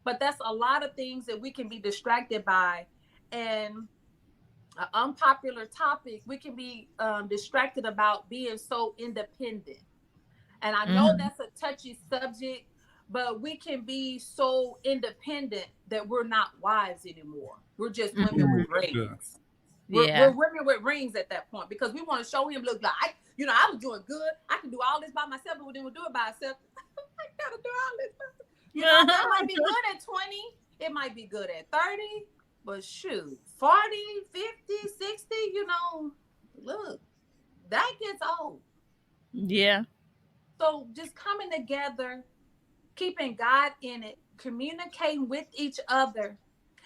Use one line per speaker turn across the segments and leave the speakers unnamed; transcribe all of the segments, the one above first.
But that's a lot of things that we can be distracted by. And an unpopular topic, we can be distracted about being so independent. And I know
Mhm.
that's a touchy subject, but we can be so independent that we're not wives anymore. We're just women
Mhm.
with
Ooh, that's good.
rings. We're
Yeah.
women with rings at that point because we want to show him, look, like, I was doing good. I can do all this by myself, but we didn't do it by ourselves. I gotta do all this. That might be good at 20. It might be good at 30. But shoot, 40, 50, 60, look, that gets old.
Yeah.
So just coming together, keeping God in it, communicating with each other,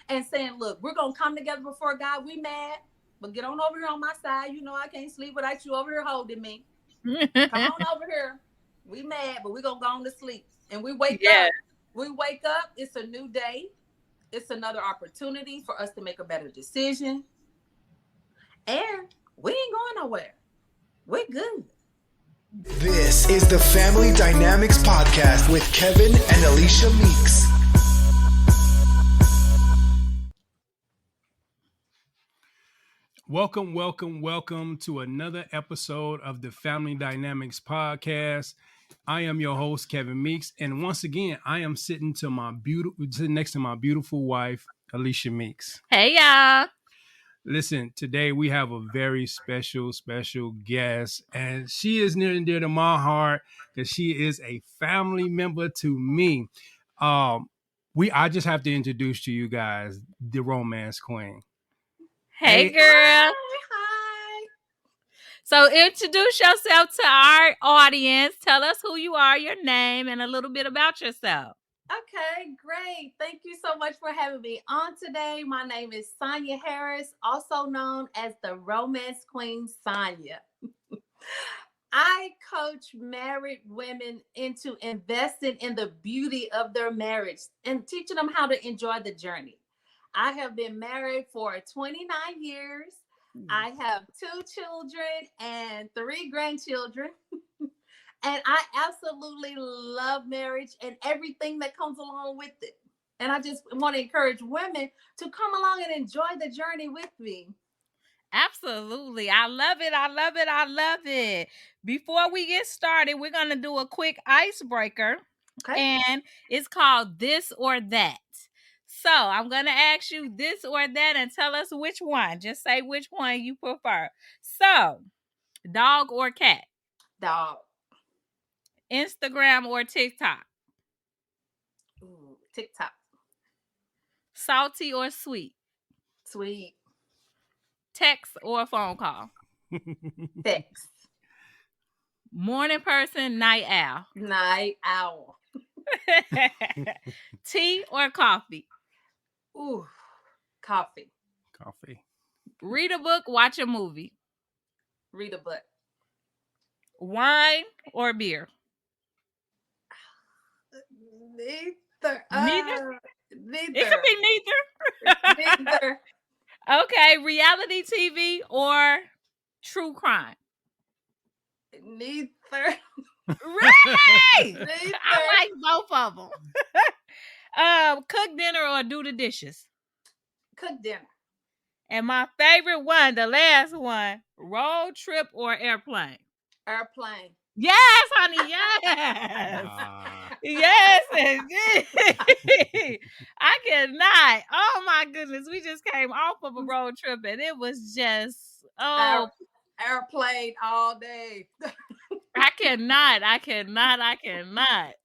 and saying, look, we're going to come together before God. We mad, but get on over here on my side. I can't sleep without you over here holding me. Come on over here. We mad, but we're going to go on to sleep. And we wake
Yeah.
up. We wake up. It's a new day. It's another opportunity for us to make a better decision. And we ain't going nowhere. We're good.
This is the Family Dynamics Podcast with Kevin and Alicia Meeks.
Welcome, welcome, welcome to another episode of the Family Dynamics Podcast. I am your host, Kevin Meeks, and once again, I am sitting next to my beautiful wife, Alicia Meeks.
Hey, y'all.
Listen, today we have a very special guest, and she is near and dear to my heart because she is a family member to me. Um, I just have to introduce to you guys the Romance Queen.
Hey,
Hey,
girl.
Hi.
So introduce yourself to our audience. Tell us who you are, your name, and a little bit about yourself.
Okay, great. Thank you so much for having me on today. My name is Sonya Harris, also known as the Romance Queen Sonya. I coach married women into investing in the beauty of their marriage and teaching them how to enjoy the journey. I have been married for 29 years. I have 2 children and 3 grandchildren. And I absolutely love marriage and everything that comes along with it. And I just want to encourage women to come along and enjoy the journey with me.
Absolutely. I love it. I love it. I love it. Before we get started, we're going to do a quick icebreaker.
Okay.
And it's called This or That. So I'm going to ask you this or that and tell us which one. Just say which one you prefer. So, dog or cat?
Dog.
Instagram or TikTok?
Ooh, TikTok.
Salty or sweet?
Sweet.
Text or phone call?
Text.
Morning person, night owl?
Night owl.
Tea or coffee?
Ooh, coffee.
Coffee.
Read a book, watch a movie?
Read a book.
Wine or beer?
Neither.
Neither?
Neither.
It could be neither.
Neither.
Okay, reality TV or true crime?
Neither.
Right!
Neither.
I like both of them. Cook dinner or do the dishes?
Cook dinner.
And my favorite one, the last one, road trip or airplane?
Airplane.
Yes, honey, yes. Yes, indeed. I cannot. Oh my goodness. We just came off of a road trip and it was just
airplane all day.
I cannot.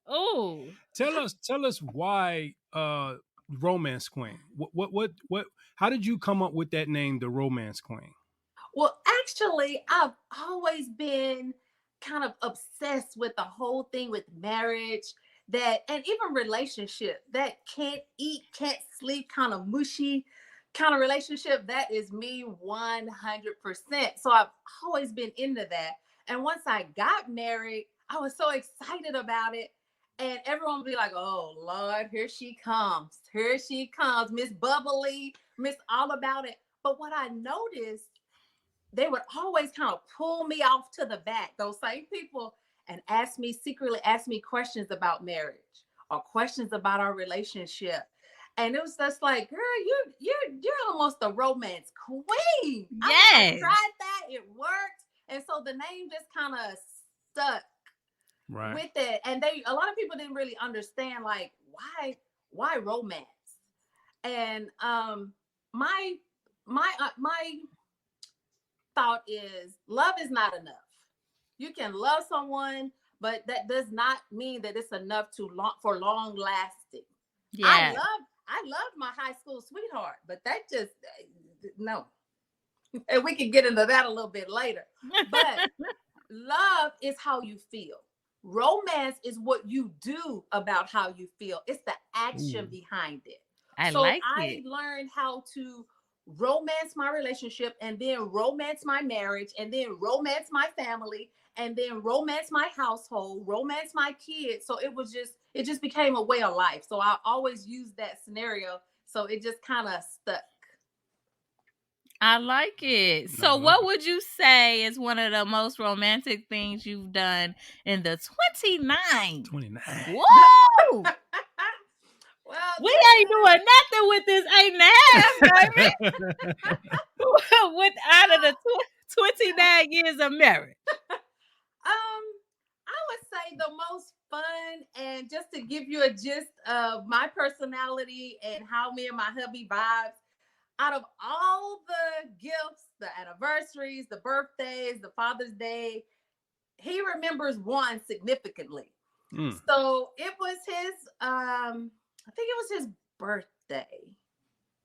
Oh.
Tell us why Romance Queen. What how did you come up with that name, the Romance Queen?
Well, actually, I've always been kind of obsessed with the whole thing with marriage, and even relationship, that can't eat, can't sleep, kind of mushy kind of relationship. That is me 100%. So I've always been into that. And once I got married, I was so excited about it. And everyone would be like, oh, Lord, here she comes. Here she comes. Miss Bubbly, Miss All About It. But what I noticed, they would always kind of pull me off to the back, those same people, and secretly ask me questions about marriage or questions about our relationship. And it was just like, girl, you're almost a romance queen. I
Yes.
tried that, it worked. And so the name just kind of stuck
Right.
with it. And a lot of people didn't really understand, like, why romance? And my thought is, love is not enough. You can love someone, but that does not mean that it's enough for long lasting.
Yeah.
I loved my high school sweetheart, but that just no. And we can get into that a little bit later. But love is how you feel. Romance is what you do about how you feel. It's the action behind it.
I
I learned how to romance my relationship, and then romance my marriage, and then romance my family, and then romance my household, romance my kids. So it just became a way of life. So I always use that scenario. So it just kind of stuck.
I like it. So what would you say is one of the most romantic things you've done in the 29?
29.
Whoa!
Well,
we ain't doing nothing with this 8.5, baby. Out of the 29 years of marriage.
I would say the most fun, and just to give you a gist of my personality and how me and my hubby vibes, out of all the gifts, the anniversaries, the birthdays, the Father's Day, he remembers one significantly. So it was his, I think it was his birthday.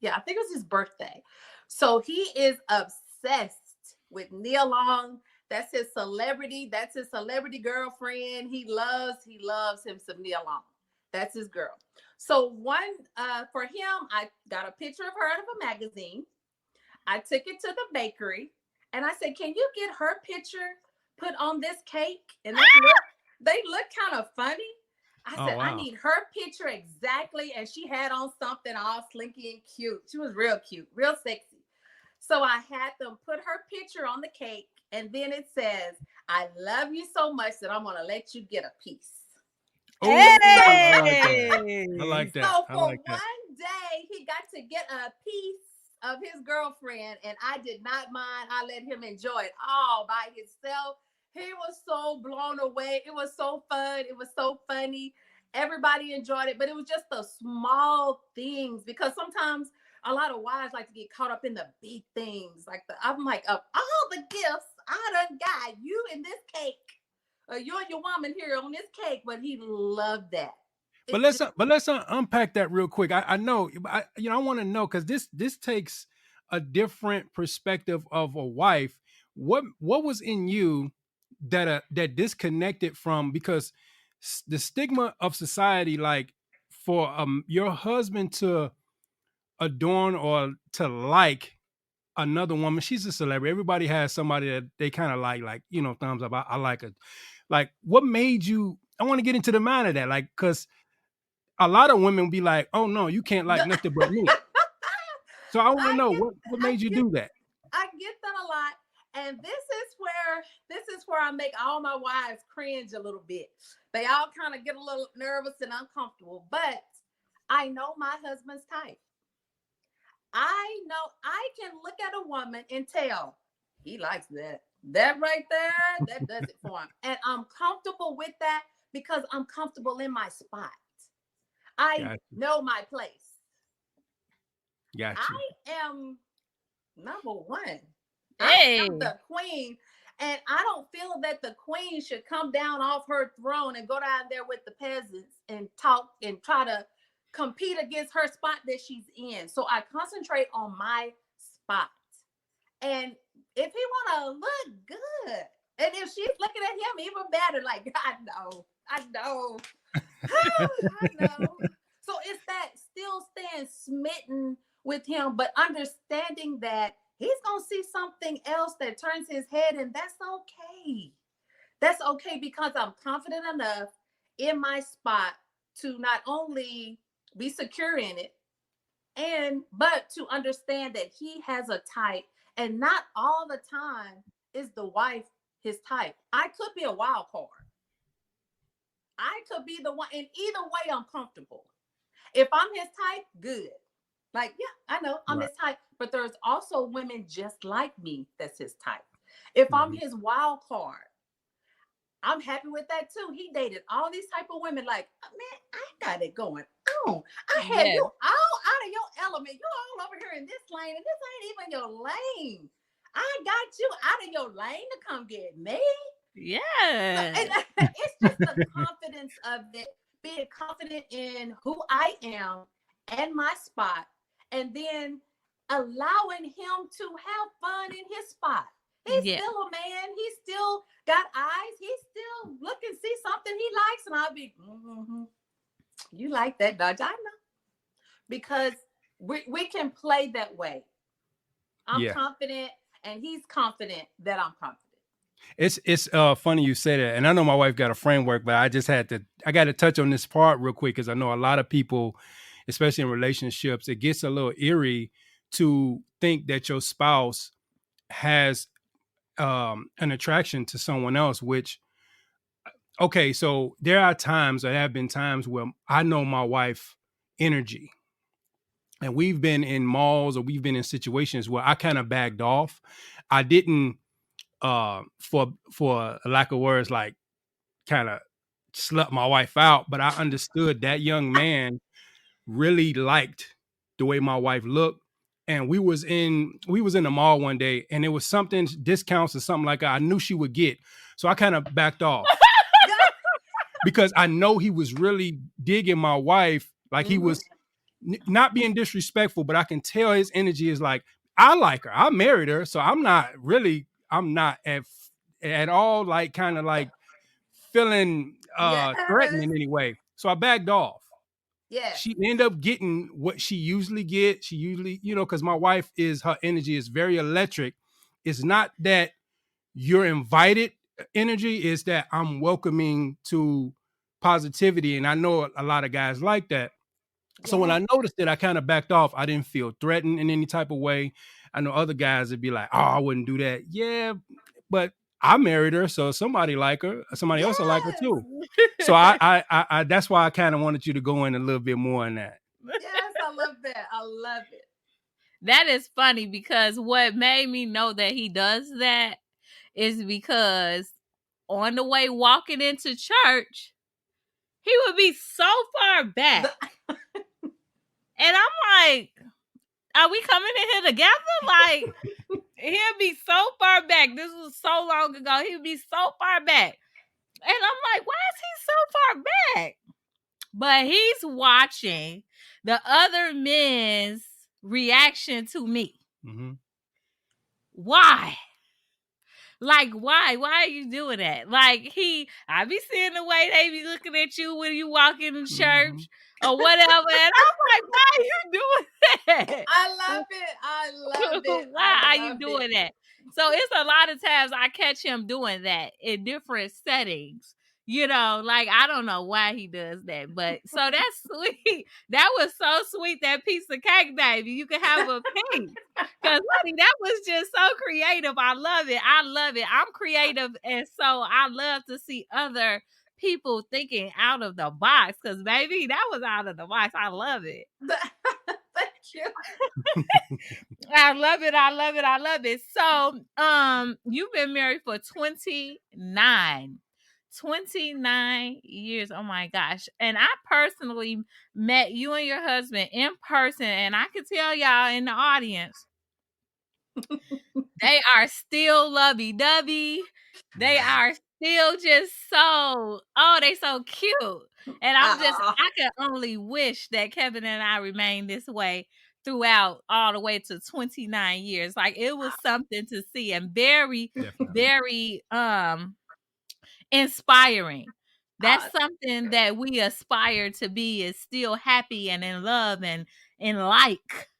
Yeah, I think it was his birthday. So he is obsessed with Nia Long. That's his celebrity. That's his celebrity girlfriend. He loves him some Nia Long. That's his girl. So for him, I got a picture of her out of a magazine. I took it to the bakery and I said, can you get her picture put on this cake? And they look kind of funny. I said, wow. I need her picture exactly. And she had on something all slinky and cute. She was real cute, real sexy. So I had them put her picture on the cake. And then it says, I love you so much that I'm going to let you get a piece.
Hey!
I like that.
So for one day, he got to get a piece of his girlfriend, and I did not mind. I let him enjoy it all by himself. He was so blown away. It was so fun. It was so funny. Everybody enjoyed it, but it was just the small things, because sometimes a lot of wives like to get caught up in the big things. I'm like, of all the gifts I done got, you in this cake. You and your woman here on this cake, but he loved that.
But let's unpack that real quick. I know, I want to know, because this takes a different perspective of a wife. What was in you that disconnected from, because the stigma of society, like for your husband to adorn or to like another woman, she's a celebrity. Everybody has somebody that they kind of like, thumbs up. I like her. Like, what made you? I want to get into the mind of that, like, because a lot of women be like, "Oh no, you can't like nothing but me." So I want to know what made you do that.
I get that a lot, and this is where I make all my wives cringe a little bit. They all kind of get a little nervous and uncomfortable, but I know my husband's type. I know I can look at a woman and tell he likes that. That right there, that does it for him. And I'm comfortable with that because I'm comfortable in my spot. I know my place.
Gotcha.
I am number one.
Hey.
I'm the queen. And I don't feel that the queen should come down off her throne and go down there with the peasants and talk and try to compete against her spot that she's in. So I concentrate on my spot. And if he want to look good, and if she's looking at him even better, like, I know. I know. So it's that still staying smitten with him, but understanding that he's going to see something else that turns his head, and that's okay. That's okay, because I'm confident enough in my spot to not only be secure in it, but to understand that he has a type, and not all the time is the wife his type. I could be a wild card. I could be the one, and either way, I'm comfortable. If I'm his type, good. Like, yeah, I know I'm his type, but there's also women just like me that's his type. If I'm his wild card, I'm happy with that too. He dated all these type of women. Like, man, I got it going on. I had you all out of your element. You all over here in this lane, and this ain't even your lane. I got you out of your lane to come get me.
Yeah.
And it's just the confidence of it, being confident in who I am and my spot, and then allowing him to have fun in his spot. He's still a man. He still got eyes. He still look and see something he likes, and I'll be, you like that, Dodge? I know, because we can play that way. I'm confident, and he's confident that I'm confident.
It's funny you say that, and I know my wife got a framework, but I got to touch on this part real quick because I know a lot of people, especially in relationships, it gets a little eerie to think that your spouse has an attraction to someone else. Which, okay, so there are times, there have been times where I know my wife energy, and we've been in malls or we've been in situations where I kind of backed off. I didn't. For a lack of words, like kind of slut my wife out, but I understood that young man really liked the way my wife looked. And we was in the mall one day, and it was something, discounts or something like that. I knew she would get. So I kind of backed off because I know he was really digging my wife. Like he was not being disrespectful, but I can tell his energy is like, I like her. I married her. So I'm not at all like kind of like feeling threatened in any way. So I backed off.
Yeah.
She ended up getting what she usually get. She usually, because my wife her energy is very electric. It's not that you're invited energy, is that I'm welcoming to positivity. And I know a lot of guys like that. So when I noticed it, I kind of backed off. I didn't feel threatened in any type of way. I know other guys would be like, oh, I wouldn't do that. Yeah, but I married her, so somebody like her, somebody else will like her too. So I that's why I kind of wanted you to go in a little bit more on that.
Yes, I love that. I love it.
That is funny because what made me know that he does that is because on the way walking into church, he would be so far back. And I'm like, are we coming in here together? Like, he'll be so far back. This was so long ago. He'll be so far back. And I'm like, why is he so far back? But he's watching the other men's reaction to me.
Mm-hmm.
Why? Like, why? Why are you doing that? Like, I be seeing the way they be looking at you when you walk in church or whatever. And I'm like, why are you doing that?
I love it.
Why are you doing that? So it's a lot of times I catch him doing that in different settings. Like, I don't know why he does that, but so that's sweet. That was so sweet, that piece of cake, baby. You can have a piece. Because, honey, that was just so creative. I love it. I'm creative, and so I love to see other people thinking out of the box, because, baby, that was out of the box. I love it.
Thank you.
I love it. So, you've been married for 29 years. Oh my gosh. And I personally met you and your husband in person, and I can tell y'all in the audience, they are still lovey-dovey. They are still just they so cute. And I can only wish that Kevin and I remain this way throughout all the way to 29 years. Like, it was something to see, and very, very inspiring. That's something that we aspire to be, is still happy and in love and in like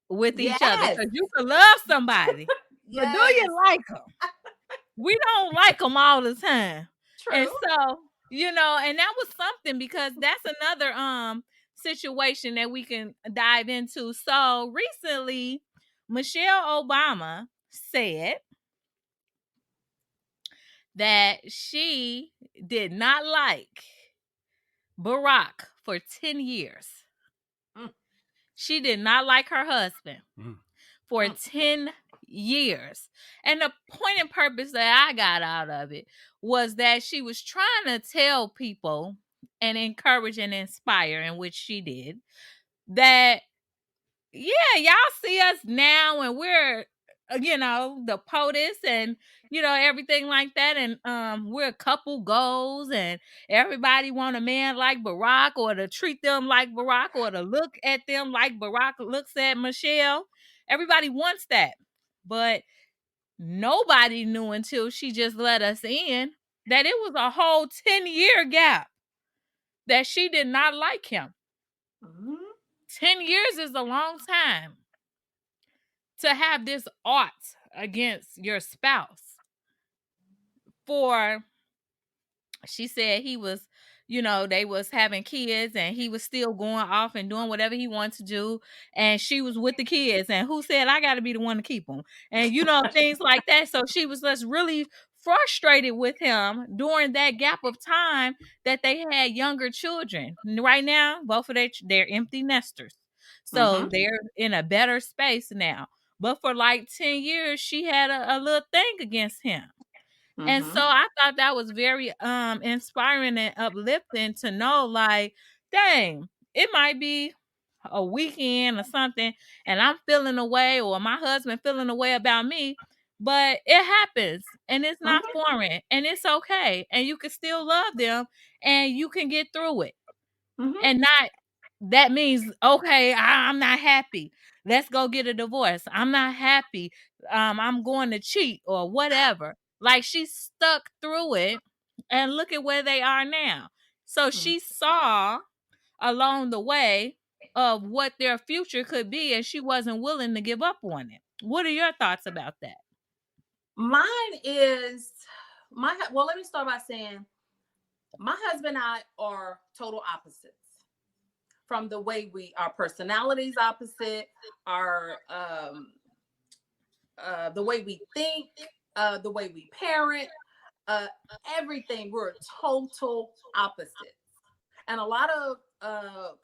with each other. Because you can love somebody, but do you like them? We don't like them all the time.
True.
And so, and that was something, because that's another situation that we can dive into. So recently, Michelle Obama said that she did not like Barack for 10 years. She did not like her husband for 10 years. And the point and purpose that I got out of it was that she was trying to tell people and encourage and inspire, in which she did, that, yeah, y'all see us now and we're, the POTUS and, everything like that. And we're a couple goals and everybody want a man like Barack, or to treat them like Barack, or to look at them like Barack looks at Michelle. Everybody wants that. But nobody knew until she just let us in that it was a whole 10-year gap that she did not like him. 10 years is a long time to have this ought against your spouse. She said he was, they was having kids and he was still going off and doing whatever he wanted to do. And she was with the kids, and who said I got to be the one to keep them? And, things like that. So she was just really frustrated with him during that gap of time that they had younger children. Right now, both of they're empty nesters. So they're in a better space now. But for like 10 years, she had a little thing against him. And so I thought that was very inspiring and uplifting to know, like, dang, it might be a weekend or something and I'm feeling away, or my husband feeling away about me, but it happens and it's not foreign and it's okay. And you can still love them and you can get through it. And not, that means, okay, I'm not happy, let's go get a divorce. I'm not happy, I'm going to cheat or whatever. Like, she stuck through it, and look at where they are now. So she saw along the way of what their future could be, and she wasn't willing to give up on it. What are your thoughts about that?
Mine is well, let me start by saying my husband and I are total opposites. From the way our personalities opposite, our the way we think, the way we parent, everything, we're total opposites. And a lot of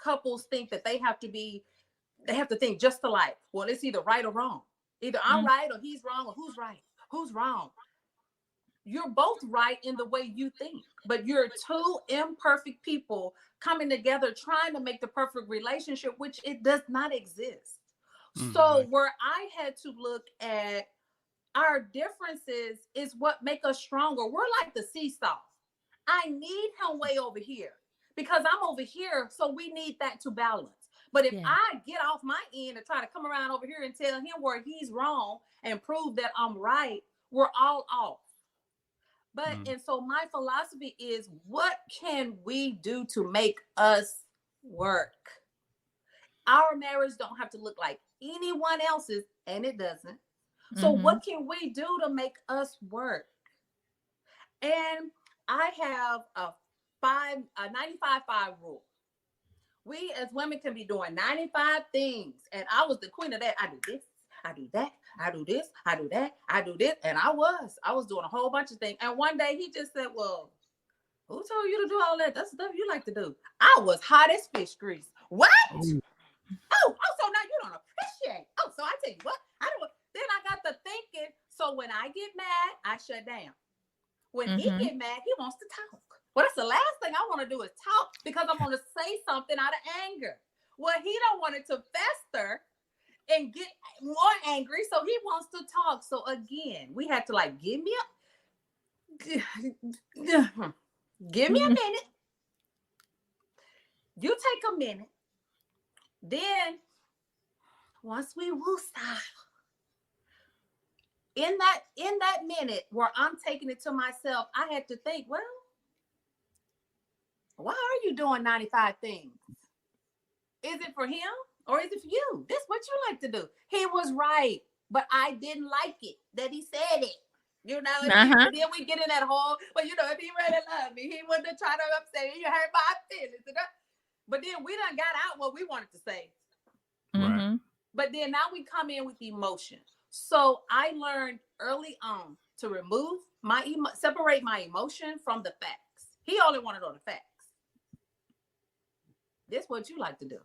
couples think that they have to think just alike. Well, it's either right or wrong. Either I'm right or he's wrong, or who's right, who's wrong. You're both right in the way you think, but you're two imperfect people coming together trying to make the perfect relationship, which it does not exist. So where I had to look at our differences is what make us stronger. We're like the seesaw. I need him way over here because I'm over here. So we need that to balance. But if I get off my end and try to come around over here and tell him where he's wrong and prove that I'm right, we're all off. But and so my philosophy is, what can we do to make us work? Our marriage don't have to look like anyone else's, and it doesn't. So what can we do to make us work? And I have a 95-5 rule. We as women can be doing 95 things. And I was the queen of that. I do this, I do that, I do this, I do that, I do this. And I was doing a whole bunch of things. And one day he just said, well, who told you to do all that? That's stuff you like to do. I was hot as fish grease. What? Oh, so now you don't appreciate. Oh, so I tell you what, then I got to thinking. So when I get mad, I shut down. When he get mad, he wants to talk. Well, that's the last thing I want to do is talk, because I want to say something out of anger. Well, he don't want it to fester and get more angry, so he wants to talk. So again, we had to like, give me a minute. You take a minute. Then once we woosah, in that minute where I'm taking it to myself, I had to think, well, why are you doing 95 things? Is it for him or is it for you? This is what you like to do. He was right, but I didn't like it that he said it. You know, and then we get in that hole. But you know, if he really loved me, he wouldn't have tried to upset me. You hurt my feelings. But then we done got out what we wanted to say.
Right.
But then now we come in with emotion. So I learned early on to remove separate my emotion from the facts. He only wanted to know the facts. This is what you like to do.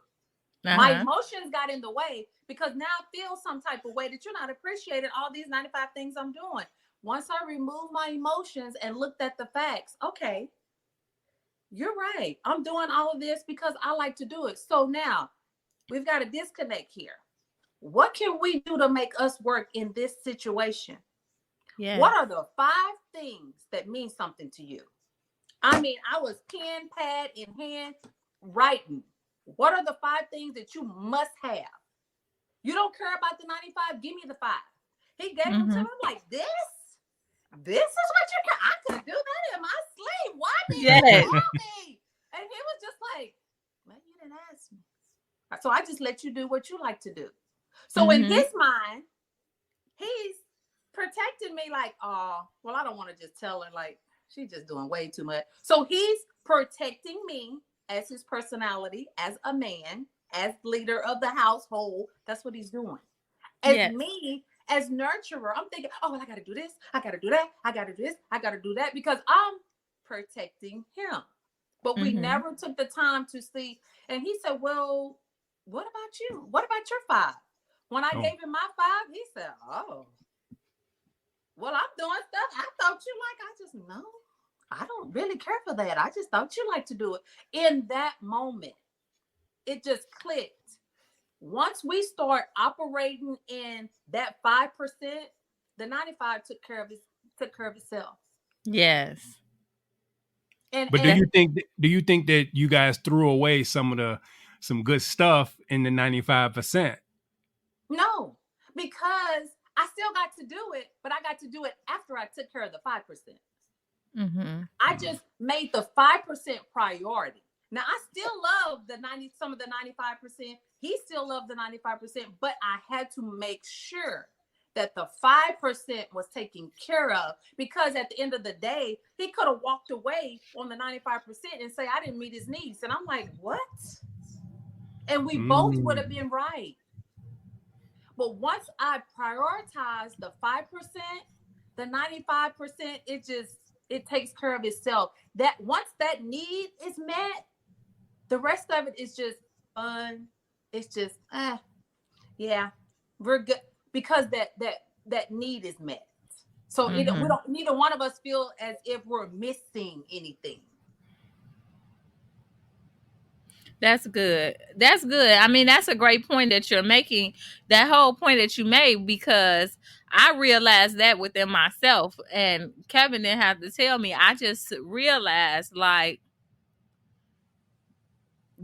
My
Uh-huh.
emotions got in the way because now I feel some type of way that you're not appreciating all these 95 things I'm doing. Once I removed my emotions and looked at the facts, okay, you're right. I'm doing all of this because I like to do it. So now we've got a disconnect here. What can we do to make us work in this situation?
Yeah.
What are the 5 things that mean something to you? I mean, I was pen, pad in hand, writing. What are the 5 things that you must have? You don't care about the 95? Give me the 5. He gave them to me. I'm like, this is what you got. I could do that in my sleep. Why didn't you
Yes.
tell me? And he was just like, well, you didn't ask me. So I just let you do what you like to do. So in his mind, he's protecting me like, oh, well, I don't want to just tell her like she's just doing way too much. So he's protecting me as his personality, as a man, as leader of the household. That's what he's doing. As me, as nurturer, I'm thinking, oh, well, I got to do this. I got to do that. I got to do this. I got to do that because I'm protecting him. But we never took the time to see. And he said, well, what about you? What about your 5? When I gave him my 5, he said, oh, well, I'm doing stuff I thought you like. I just know. I don't really care for that. I just thought you like to do it. In that moment, it just clicked. Once we start operating in that 5%, the 95 took care of itself.
Yes.
But do you think that you guys threw away some good stuff in the 95%?
No, because I still got to do it, but I got to do it after I took care of the 5%. I just made the 5% priority. Now I still love some of the 95%. He still loved the 95%, but I had to make sure that the 5% was taken care of, because at the end of the day, he could have walked away on the 95% and say, I didn't meet his needs. And I'm like, what? And we both would have been right. But once I prioritized the 5%, the 95%, it takes care of itself. That once that need is met, the rest of it is just fun. It's just, yeah, we're good because that need is met. So we don't, neither one of us feel as if we're missing anything.
That's good. That's good. I mean, that's a great point that you're making. That whole point that you made, because I realized that within myself, and Kevin didn't have to tell me. I just realized, like,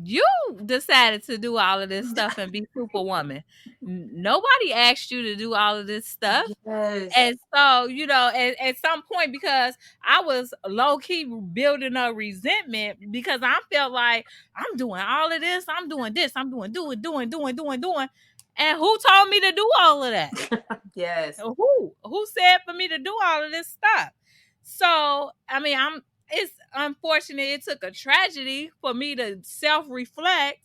you decided to do all of this stuff and be Superwoman. Nobody asked you to do all of this stuff.
Yes.
And so, you know, at some point, because I was low-key building a resentment, because I felt like I'm doing all of this, I'm doing this, I'm doing. And who told me to do all of that?
Yes.
Who said for me to do all of this stuff? So, I mean, it's unfortunate. It took a tragedy for me to self-reflect,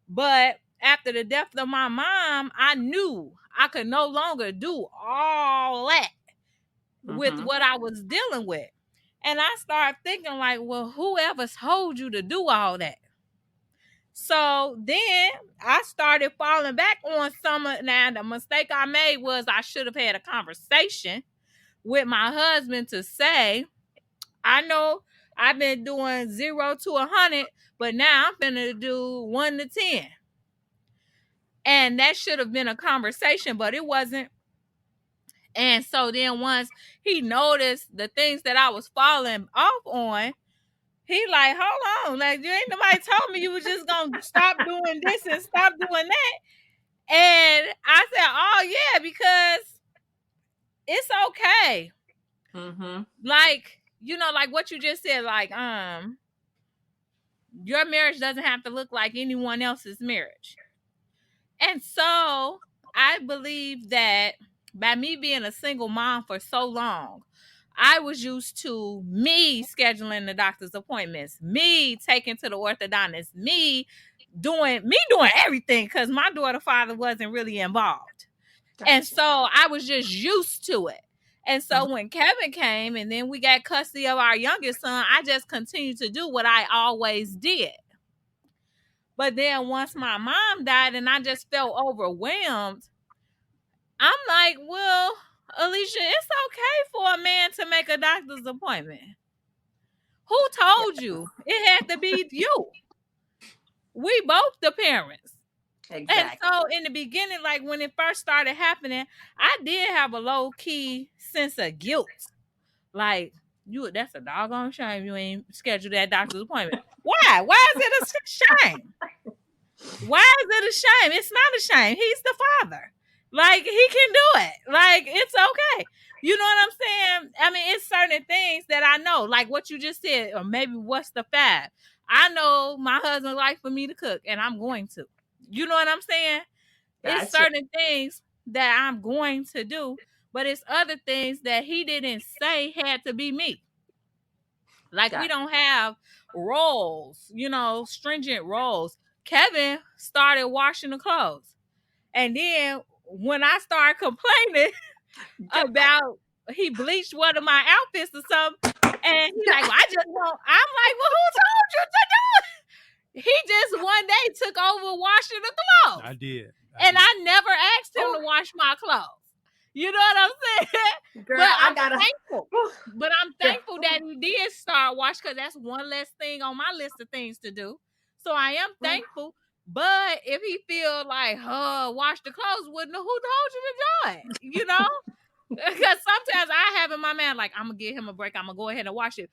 but after the death of my mom, I knew I could no longer do all that with what I was dealing with. And I started thinking like, well, whoever told you to do all that? So then I started falling back on some of, now the mistake I made was I should have had a conversation with my husband to say, I know I've been doing 0 to 100, but now I'm finna do 1 to 10. And that should have been a conversation, but it wasn't. And so then once he noticed the things that I was falling off on, he like, hold on, like, you ain't nobody told me you were just gonna stop doing this and stop doing that. And I said, oh yeah, because it's okay. Like, you know, like what you just said, like, your marriage doesn't have to look like anyone else's marriage. And so I believe that by me being a single mom for so long, I was used to me scheduling the doctor's appointments, me taking to the orthodontist, me doing everything, because my daughter's father wasn't really involved. Gotcha. And so I was just used to it. And so when Kevin came and then we got custody of our youngest son, I just continued to do what I always did. But then once my mom died and I just felt overwhelmed, I'm like, well, Alicia, it's okay for a man to make a doctor's appointment. Who told you it had to be you? We both the parents.
Exactly.
And so in the beginning, like when it first started happening, I did have a low key sense of guilt. Like, that's a doggone shame you ain't scheduled that doctor's appointment. Why? Why is it a shame? Why is it a shame? It's not a shame. He's the father. Like, he can do it. Like, it's okay. You know what I'm saying? I mean, it's certain things that I know, like what you just said, or maybe what's the 5. I know my husband likes for me to cook, and I'm going to. You know what I'm saying?
Gotcha.
It's certain things that I'm going to do, but it's other things that he didn't say had to be me. Like, we don't have roles, stringent roles. Kevin started washing the clothes. And then when I started complaining about he bleached one of my outfits or something, and he's like, well, I just want, I'm like, well, who told you to do it? He just one day took over washing the clothes.
I did.
I never asked him to wash my clothes. You know what I'm saying?
Girl,
but I'm
thankful.
But I'm thankful that he did start washing, because that's one less thing on my list of things to do. So I am thankful. But if he feel like, wash the clothes, wouldn't know who told you to do it, Because sometimes I have in my mind, like, I'm going to give him a break. I'm going to go ahead and wash it.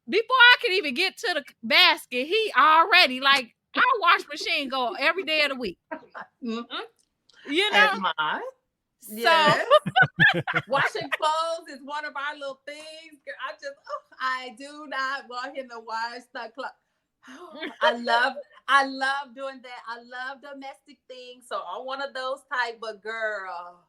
Before I could even get to the basket, he already, like, our wash machine go every day of the week.
Mm-hmm.
You know?
Yes. Washing clothes is one of our little things. I do not want him to wash the clothes. I love doing that. I love domestic things. So I'm one of those type, but girl,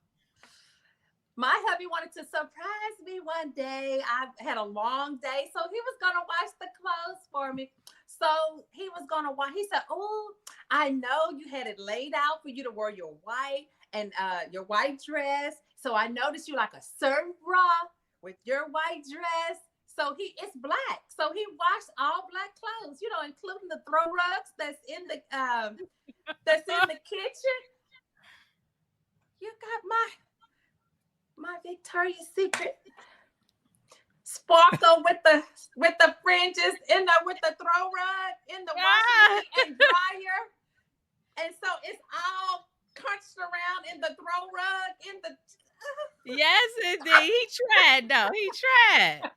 my hubby wanted to surprise me one day. I had a long day, so he was gonna wash the clothes for me. So he was gonna wash. He said, "Oh, I know you had it laid out for you to wear your white and your white dress. So I noticed you like a certain bra with your white dress. So it's black. So he washed all black clothes, including the throw rugs that's in the kitchen. You got my Victoria's Secret sparkle with the fringes with the throw rug in the washing machine and dryer. And so it's all crunched around in the throw rug
Yes, indeed. He tried, though. He tried.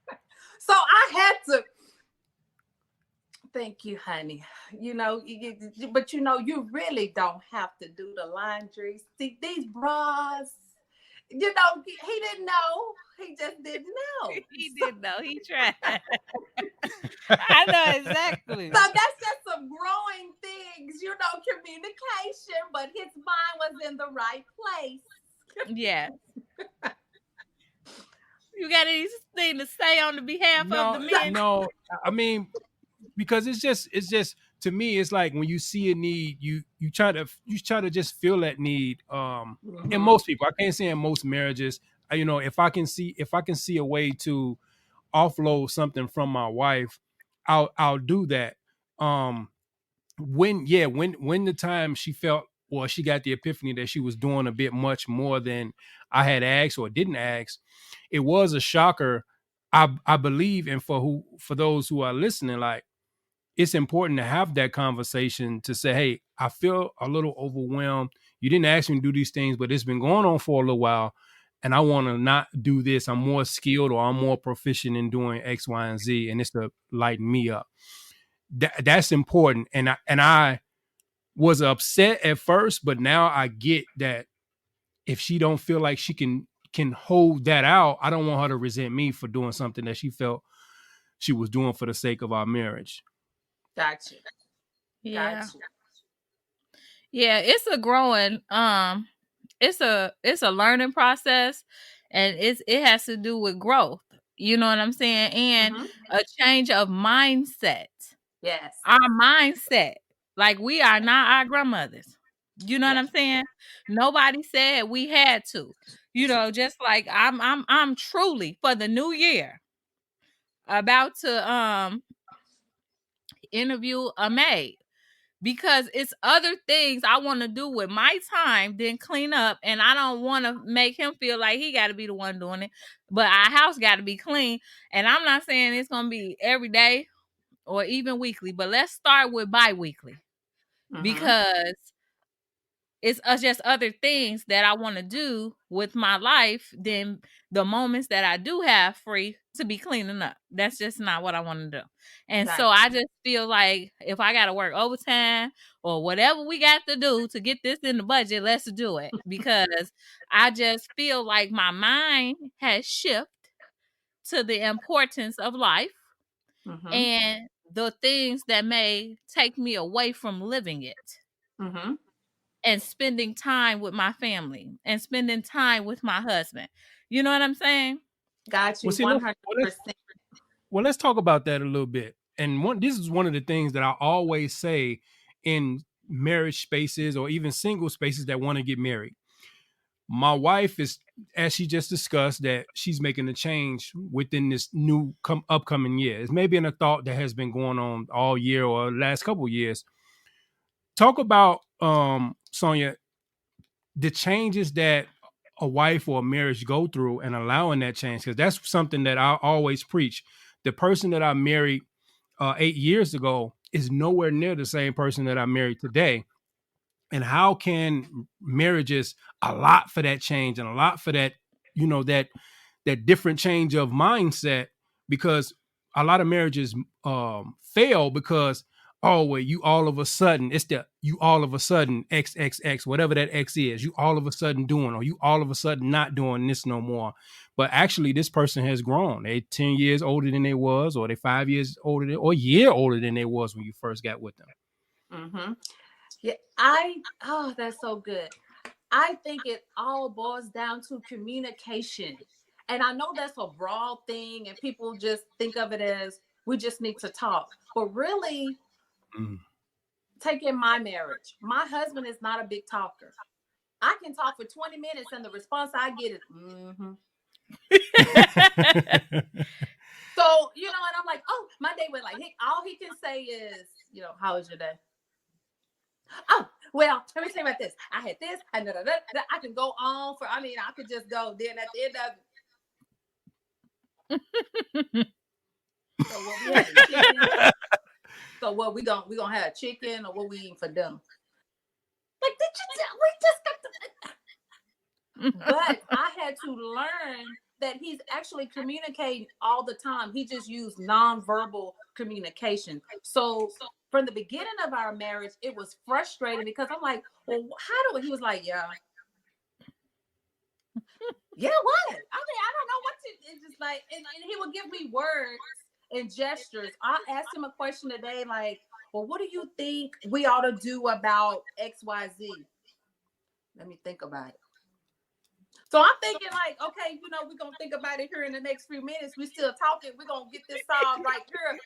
So I had to. Thank you, honey. But you really don't have to do the laundry. See, these bras, he didn't know. He just didn't know.
He didn't know. He tried. I know exactly.
So that's just some growing things, communication, but his mind was in the right place.
Yeah. You got anything to say on the behalf of the men?
No, I mean, because it's just to me, it's like when you see a need, you try to just fill that need. In most people, I can't say in most marriages, if I can see a way to offload something from my wife, I'll do that. When the time she felt, or she got the epiphany that she was doing a bit much more than I had asked or didn't ask, it was a shocker. I believe, and for those who are listening, like, it's important to have that conversation to say, hey, I feel a little overwhelmed. You didn't ask me to do these things, but it's been going on for a little while, and I want to not do this. I'm more skilled, or I'm more proficient in doing X, Y, and Z, and it's to lighten me up. That's important. And I was upset at first, but now I get that if she don't feel like she can hold that out, I don't want her to resent me for doing something that she felt she was doing for the sake of our marriage.
Gotcha.
Yeah.
Gotcha.
Yeah, it's a growing, it's a learning process, and it has to do with growth. You know what I'm saying? And a change of mindset.
Yes.
Our mindset. Like, we are not our grandmothers. You know what I'm saying? Nobody said we had to. Just like I'm truly, for the new year, about to interview a maid. because it's other things I want to do with my time than clean up. And I don't want to make him feel like he got to be the one doing it. But our house got to be clean. And I'm not saying it's going to be every day or even weekly, but let's start with bi-weekly because it's just other things that I want to do with my life than the moments that I do have free to be cleaning up. That's just not what I want to do. And so I just feel like if I got to work overtime or whatever we got to do to get this in the budget, let's do it. Because I just feel like my mind has shifted to the importance of life and the things that may take me away from living it. And spending time with my family and spending time with my husband. You know what I'm saying?
Got you. 100%.
Well, let's talk about that a little bit. And this is one of the things that I always say in marriage spaces or even single spaces that want to get married. My wife is, as she just discussed, that she's making a change within this new upcoming year. It's maybe in a thought that has been going on all year or last couple of years. Talk about, Sonia, the changes that a wife or a marriage go through and allowing that change, because that's something that I always preach. The person that I married 8 years ago is nowhere near the same person that I married today. And how can marriages allot for that change and a lot for that, that different change of mindset? Because a lot of marriages fail because, you all of a sudden, you all of a sudden, XXX, whatever that X is, you all of a sudden doing, or you all of a sudden not doing this no more. But actually, this person has grown. They're 10 years older than they was, or they're 5 years older than, or a year older than they was when you first got with them.
Yeah, that's so good. I think it all boils down to communication. And I know that's a broad thing, and people just think of it as we just need to talk. But really, take in my marriage. My husband is not a big talker. I can talk for 20 minutes, and the response I get is, So, and I'm like, oh, my day went like, all he can say is, how was your day? Oh, well, let me tell you about this. I had this, and I can go on I could just go. Then at the end of it, so what we had chicken. So what we gonna have chicken, or what we eating for dinner? Like, we just got to. But I had to learn that he's actually communicating all the time. He just used nonverbal communication. So from the beginning of our marriage, it was frustrating because I'm like, well, he was like, yeah, what? I don't know what to, it's just like, and he would give me words and gestures. I asked him a question today, like, well, what do you think we ought to do about XYZ? Let me think about it. So I'm thinking like, okay, we're going to think about it here in the next few minutes. We're still talking. We're going to get this solved right here.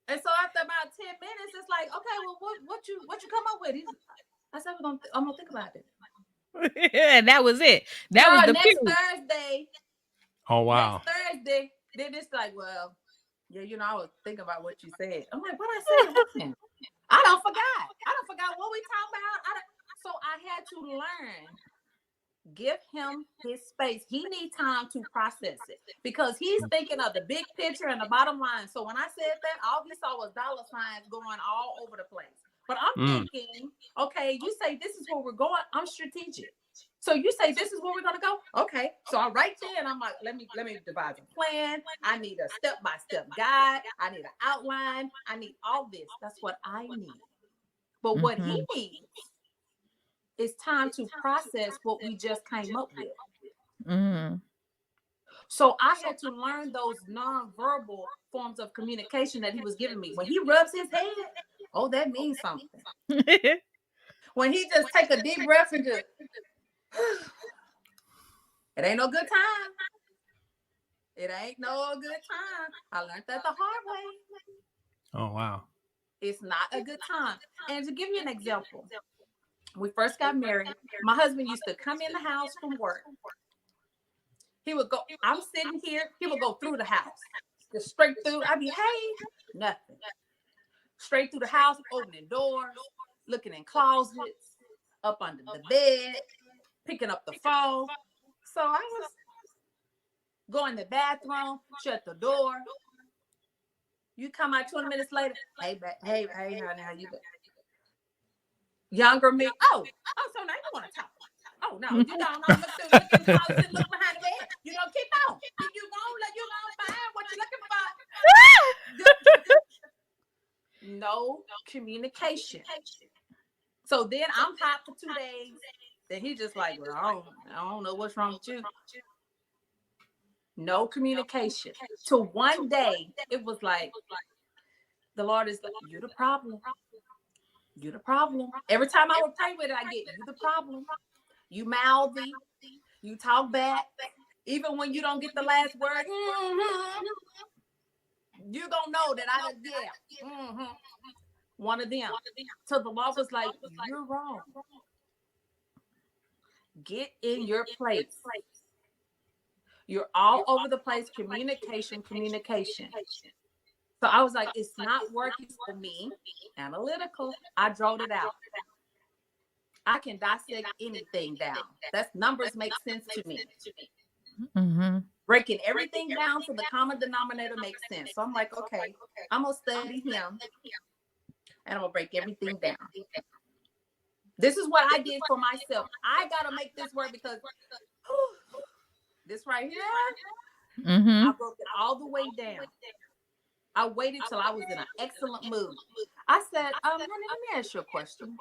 And so after about 10 minutes, it's like, okay, well, what you come up with? I said, I'm going to think about it.
And that was it. That was the
next Thursday.
Oh, wow.
Next Thursday, then it's like, well, yeah, I was thinking about what you said. I'm like, what I said? I don't forgot what we talked about. So I had to learn. Give him his space. He needs time to process it because he's thinking of the big picture and the bottom line. So when I said that, all he saw was dollar signs going all over the place. But I'm thinking, okay, you say this is where we're going. I'm strategic. So you say this is where we're going to go. Okay. So I right there and I'm like, let me devise a plan. I need a step-by-step guide. I need an outline. I need all this. That's what I need. But what he needs, it's time to process what we just came up with. So I had to learn those nonverbal forms of communication that he was giving me. When he rubs his head, that means something. When he just take a deep breath and just, it ain't no good time. It ain't no good time. I learned that the hard way.
Oh, wow.
It's not a good time. And to give you an example, when we first got married, my husband used to come in the house from work. He would go, I'm sitting here, he would go through the house, just straight through. I'd be, hey, nothing. straight through the house, opening doors, looking in closets, up under the bed, picking up the phone. So I was going in the bathroom, shut the door. You come out 20 minutes later. Hey, honey, how you doing? Younger me. Oh, so now you want to talk. Oh, no, you don't. No, look in the closet, look behind the bed. You don't keep on. You gonna find what you're looking for. No communication. So then I'm hot for 2 days. Then he's just like, well, I don't know what's wrong with you. No communication. So one day it was like, the Lord is like, you the problem. You the problem. Every time I would pray with it, I get, you the problem. You mouthy. You talk back. Even when you don't get the last word, you gonna know that I done, yeah. One of them. So the Lord was like, you're wrong. Get in your place. You're all over the place. Communication. So I was like, it's not working for me. Analytical. I wrote it out. I can dissect anything down. That's numbers make sense to me.
Mm-hmm.
Breaking everything down so the common denominator makes sense. So I'm like, okay, I'm going to study him and I'm going to break everything down. This is what I did for myself. I got to make this work because this right here, I broke it all the way down. I waited till I was in an excellent mood. I said, honey, let me ask you a question.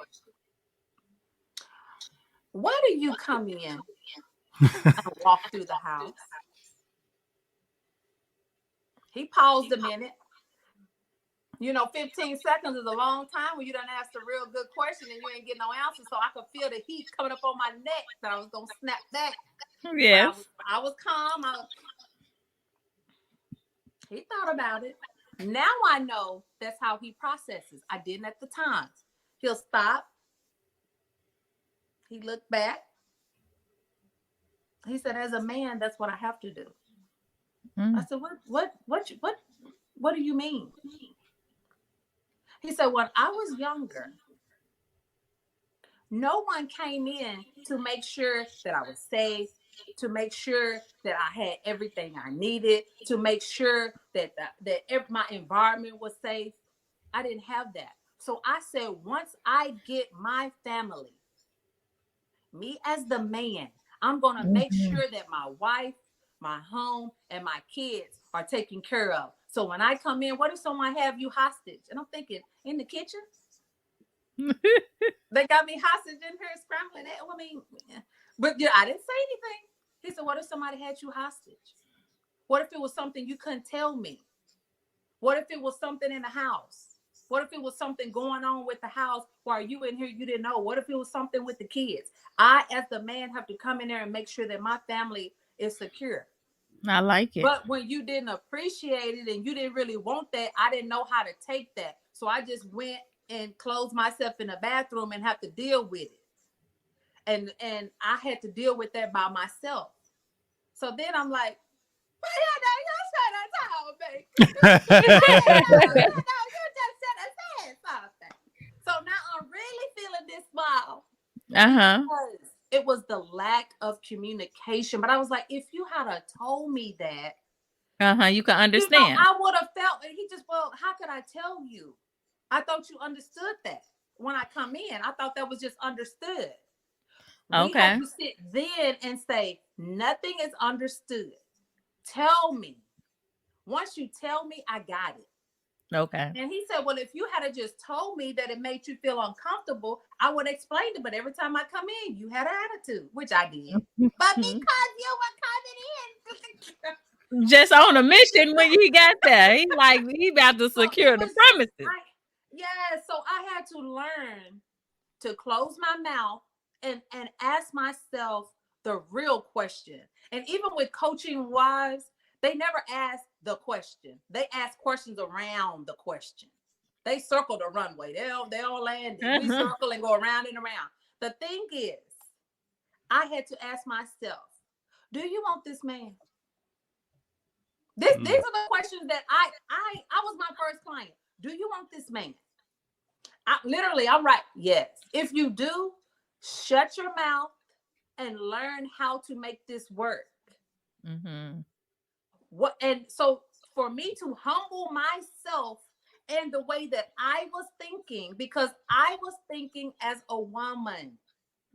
Why do you come in and walk through the house? He paused a minute. 15 seconds is a long time when you done asked a real good question and you ain't getting no answer. So I could feel the heat coming up on my neck. So I was going to snap back.
Yes.
I was calm. He thought about it. Now I know that's how he processes. I didn't at the time. He'll stop. He looked back. He said, as a man, that's what I have to do. I said, what do you mean? He said, when I was younger, no one came in to make sure that I was safe, to make sure that I had everything I needed, to make sure that my environment was safe. I didn't have that. So I said, once I get my family, me as the man, I'm going to make sure that my wife, my home, and my kids are taken care of. So when I come in, what if someone have you hostage? And I'm thinking, in the kitchen? They got me hostage in here scrambling. But I didn't say anything. He said, what if somebody had you hostage? What if it was something you couldn't tell me? What if it was something in the house? What if it was something going on with the house while you in here, you didn't know? What if it was something with the kids? I, as the man, have to come in there and make sure that my family is secure.
I like it.
But when you didn't appreciate it and you didn't really want that, I didn't know how to take that. So I just went and closed myself in the bathroom and have to deal with it. And I had to deal with that by myself. So then I'm like, you just said something. So now I'm really feeling this smile. Because it was the lack of communication. But I was like, if you had told me that,
you can understand.
I would have felt. And he just, well, how could I tell you? I thought you understood that when I come in. I thought that was just understood. We have to sit then and say, nothing is understood. Tell me. Once you tell me, I got it.
Okay.
And he said, well, if you had just told me that it made you feel uncomfortable, I would explain it. But every time I come in, you had an attitude, which I did. But because you were coming in.
Just on a mission when he got there. He about to secure the premises.
So I had to learn to close my mouth and ask myself the real question. And even with coaching wives, they never ask the question. They ask questions around the question. They circle the runway. They'll land it. We circle and go around and around. The thing is, I had to ask myself, do you want this man? These are the questions that I was my first client. Do you want this man? I'm right. Yes. If you do, shut your mouth and learn how to make this work.
Mm-hmm.
And so for me to humble myself in the way that I was thinking, because I was thinking as a woman.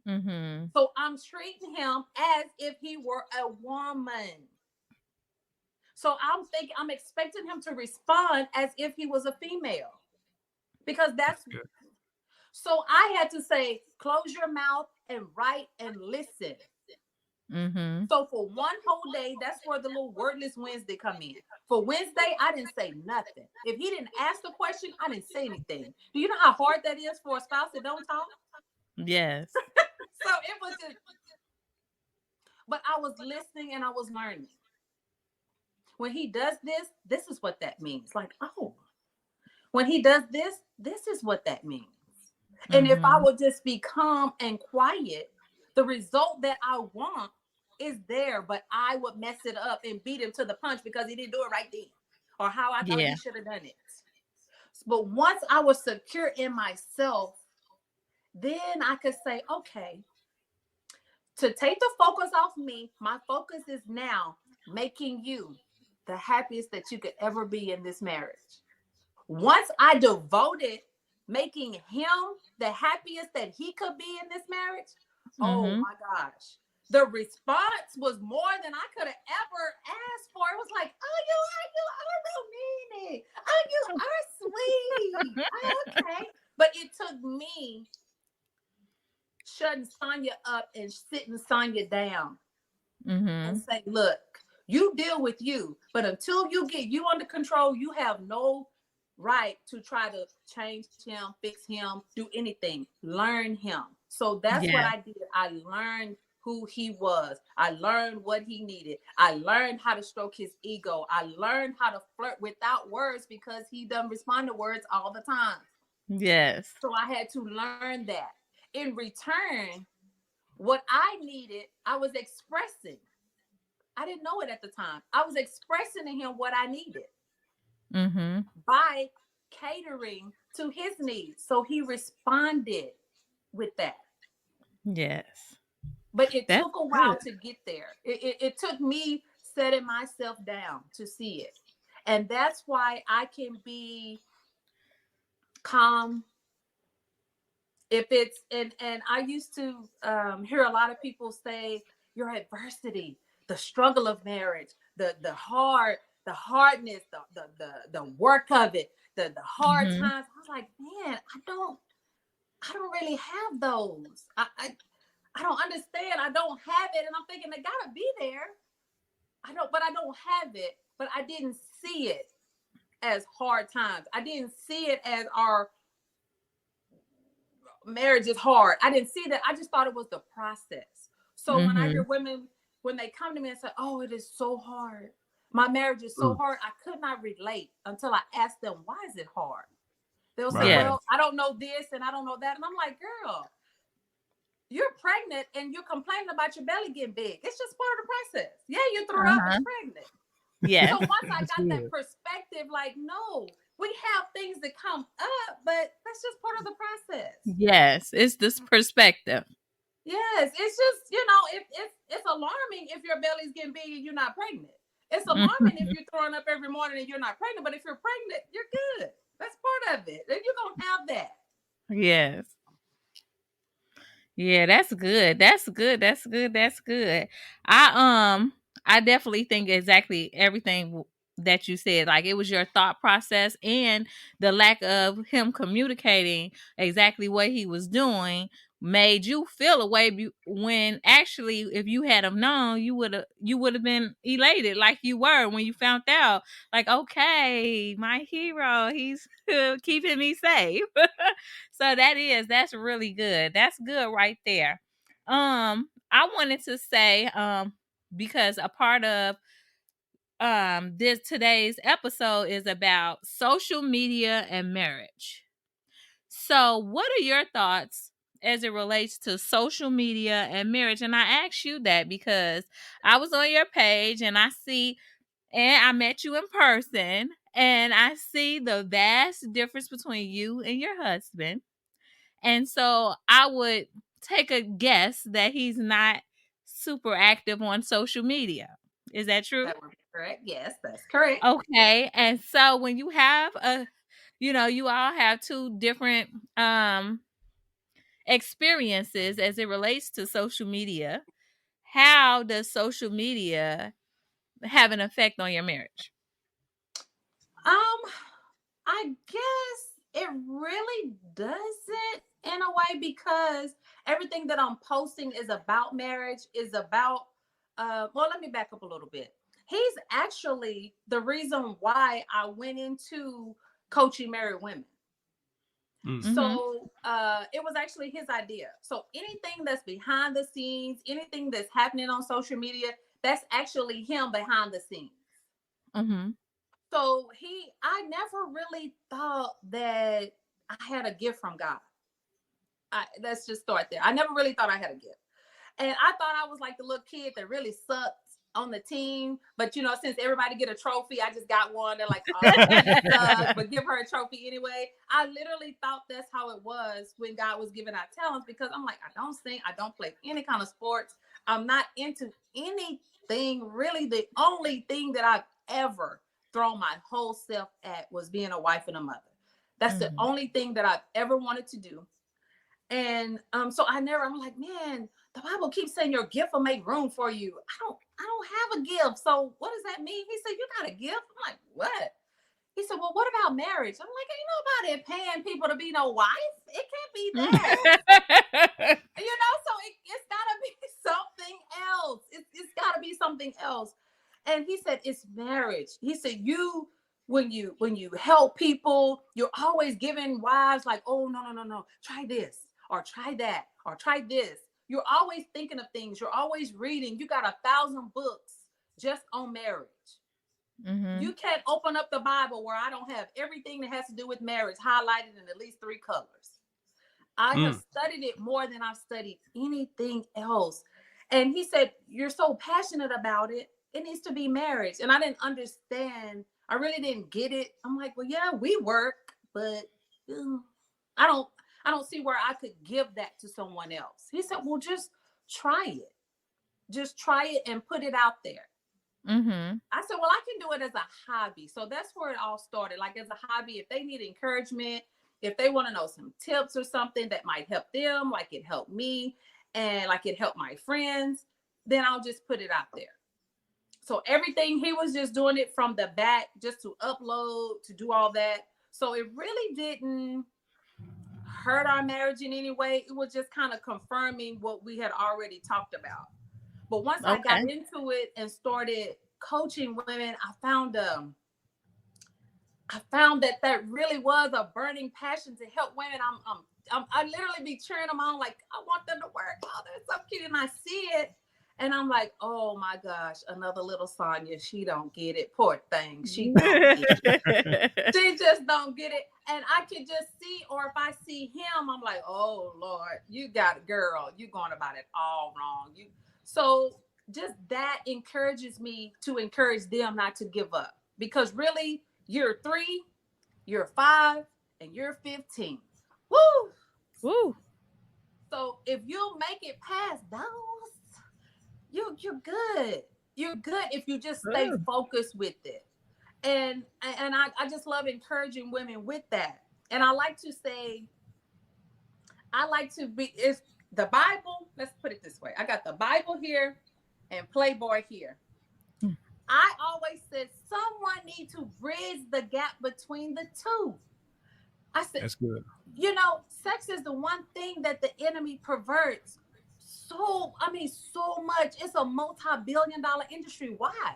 Mm-hmm.
So I'm treating him as if he were a woman. So I'm expecting him to respond as if he was a female. Because that's
good.
so I had to say, close your mouth and write and listen.
Mm-hmm.
So for one whole day, that's where the little wordless Wednesday come in. For Wednesday, I didn't say nothing. If he didn't ask the question, I didn't say anything. Do you know how hard that is for a spouse that don't talk?
Yes.
So it was just, but I was listening and I was learning. When he does this is what that means. Like, oh, when he does this is what that means. And if I would just be calm and quiet, the result that I want is there, but I would mess it up and beat him to the punch because he didn't do it right then, or how I thought he should have done it. But once I was secure in myself, then I could say, okay, to take the focus off me, my focus is now making you the happiest that you could ever be in this marriage. Once I devoted making him the happiest that he could be in this marriage, oh my gosh, the response was more than I could have ever asked for. It was like, oh, you are romantic. Oh, you are sweet. Okay. But it took me shutting Sonya up and sitting Sonya down and say, look, you deal with you, but until you get you under control, you have no right to try to change him, fix him, do anything. Learn him. So that's what I did. I learned who he was. I learned what he needed. I learned how to stroke his ego. I learned how to flirt without words because he doesn't respond to words all the time.
Yes.
So I had to learn that. In return, what I needed, I was expressing. I didn't know it at the time. I was expressing to him what I needed by catering to his needs. So he responded with that.
Yes.
But it took a while to get there. It took me setting myself down to see it. And that's why I can be calm. If it's, and I used to hear a lot of people say, your adversity, the struggle of marriage, the hardness, the work of it, the hard times. I was like, man, I don't really have those. I don't understand. I don't have it. And I'm thinking they gotta be there. I don't have it, but I didn't see it as hard times. I didn't see it as our marriage is hard. I didn't see that. I just thought it was the process. So when I hear women, when they come to me and say, oh, it is so hard. My marriage is so hard. I could not relate until I asked them, why is it hard? They'll say, well, I don't know this and I don't know that. And I'm like, girl, you're pregnant and you're complaining about your belly getting big. It's just part of the process. Yeah, you threw up and pregnant.
Yeah.
So once I got that perspective, like, no, we have things that come up, but that's just part of the process.
Yes, it's this perspective.
Yes, it's just, you know, it's alarming if your belly's getting big and you're not pregnant. It's alarming if you're throwing up every morning and you're not pregnant, but if you're pregnant, you're good. That's part of it. And you're going to have that.
Yes. Yeah, that's good. That's good. That's good. That's good. I definitely think exactly everything that you said. Like, it was your thought process and the lack of him communicating exactly what he was doing made you feel a way when actually, if you had have known, you would have been elated like you were when you found out. Like, okay, my hero, he's keeping me safe. So that's really good. That's good right there. I wanted to say, because a part of today's episode is about social media and marriage. So what are your thoughts as it relates to social media and marriage? And I asked you that because I was on your page and I met you in person And I see the vast difference between you and your husband. And so I would take a guess that he's not super active on social media. Is that true?
That would be correct. Yes, that's correct.
Okay. And so when you have you all have two different experiences as it relates to social media, how does social media have an effect on your marriage?
I guess it really doesn't in a way, because everything that I'm posting is about marriage, is about well, let me back up a little bit. He's actually the reason why I went into coaching married women.
Mm.
So it was actually his idea. So anything that's behind the scenes, anything that's happening on social media, that's actually him behind the scenes.
Mm-hmm.
So I never really thought that I had a gift from God. Let's just start there. I never really thought I had a gift. And I thought I was like the little kid that really sucked on the team. But, since everybody get a trophy, I just got one. They're like, oh, sucks, but give her a trophy anyway. I literally thought that's how it was when God was giving out talents, because I'm like, I don't sing. I don't play any kind of sports. I'm not into anything. Really, the only thing that I've ever thrown my whole self at was being a wife and a mother. That's the only thing that I've ever wanted to do. And so I'm like, man, the Bible keeps saying your gift will make room for you. I don't have a gift. So what does that mean? He said, you got a gift? I'm like, what? He said, well, what about marriage? I'm like, ain't nobody paying people to be no wife. It can't be that. So it's gotta be something else. It's gotta be something else. And he said, it's marriage. He said, when you help people, you're always giving wives like, oh, no, try this, or try that, or try this. You're always thinking of things. You're always reading. You got 1,000 books just on marriage. Mm-hmm. You can't open up the Bible where I don't have everything that has to do with marriage highlighted in at least 3 colors. I have studied it more than I've studied anything else. And he said, you're so passionate about it. It needs to be marriage. And I didn't understand. I really didn't get it. I'm like, well, yeah, we work, but I don't see where I could give that to someone else. He said, well, just try it. Just try it and put it out there. Mm-hmm. I said, well, I can do it as a hobby. So that's where it all started. Like as a hobby, if they need encouragement, if they want to know some tips or something that might help them, like it helped me and like it helped my friends, then I'll just put it out there. So everything, he was just doing it from the back, just to upload, to do all that. So it really didn't hurt our marriage in any way. It was just kind of confirming what we had already talked about. But once I got into it and started coaching women, I found that really was a burning passion to help women. I literally be cheering them on, like I want them to work. Oh, they're so cute, and I see it. And I'm like, oh my gosh, another little Sonya. She don't get it. Poor thing. She don't get it. She just don't get it. And I can just see, or if I see him, I'm like, oh Lord, you got it, girl. You're going about it all wrong. So just that encourages me to encourage them not to give up. Because really, you're 3, you're 5, and you're 15. Woo! Woo! So if you make it past those, you're good. You're good if you just stay focused with it. And I just love encouraging women with that. And I like to say, it's the Bible. Let's put it this way. I got the Bible here and Playboy here. I always said someone needs to bridge the gap between the two. I said, that's good. Sex is the one thing that the enemy perverts so much. It's a multi-billion-dollar industry. Why?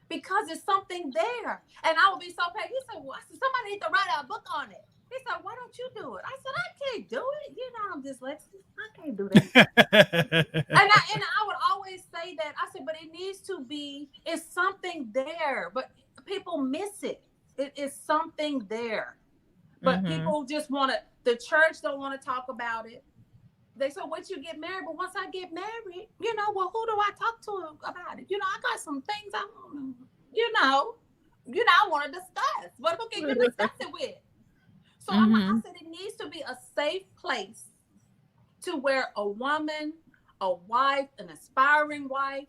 Because it's something there. And I would be so paid. He said, well, somebody needs to write a book on it. He said, why don't you do it? I said, I can't do it. I'm dyslexic. I can't do that. and I would always say that. I said, but it needs to be, it's something there. But people miss it. It is something there. But people just the church don't want to talk about it. They said, once you get married, but once I get married, well, who do I talk to about it? I got some things I don't know, I want to discuss. But who can you discuss it with? So I said it needs to be a safe place to where a woman, a wife, an aspiring wife